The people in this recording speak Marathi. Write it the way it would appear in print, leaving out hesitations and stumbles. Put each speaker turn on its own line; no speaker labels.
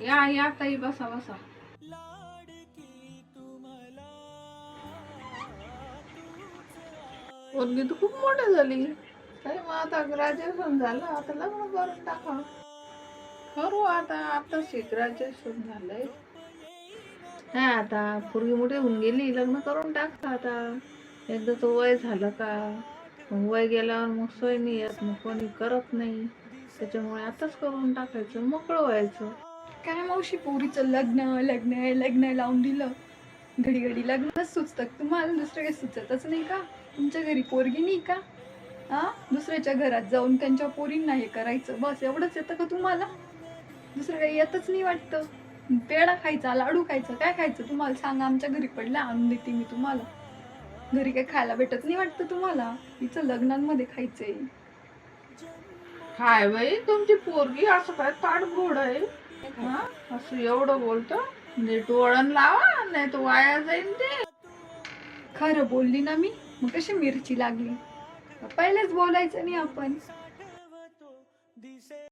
या ताई, बसा बसा. पोरगी तर खूप मोठी झाली. काय मग आता ग्रॅज्युएशन झालं, आता लग्न करून टाका. करू आता ग्रॅज्युएशन झालंय. हा आता पोरगी मोठी होऊन गेली, लग्न करून टाका आता. एकदा तो वय झालं का, मग वय गेल्यावर मग सोय नाही येत, मग कोणी करत नाही. त्याच्यामुळे आताच करून टाकायचं, मोकळं व्हायचं.
काय मावशी, पोरीचं लग्न लग्न लग्न लावून दिलं. घडी घडी लग्नच सुचतं तुम्हाला, दुसरं काही सुचतच नाही का? तुमच्या घरी पोरगी नाही का? दुसऱ्याच्या घरात जाऊन त्यांच्या पोरींना हे करायचं, बस एवढंच येतं का तुम्हाला? दुसरं काही येतच नाही वाटतं. पेढा खायचा, लाडू खायचं, काय खायचं तुम्हाला सांगा, आमच्या घरी पडलं आणून देते मी तुम्हाला. घरी काही खायला भेटत नाही वाटतं तुम्हाला? तिचं लग्नांमध्ये खायचंय.
काय बाई तुमची पोरगी असं काय ताडगोड आहे? असं एवढं बोलतं, नीट वळण लावा, नाही तर वाया जाईल ते.
खरं बोलली ना मी, मग कशी मिरची लागली? पहिलेच बोलायचं नाही आपण.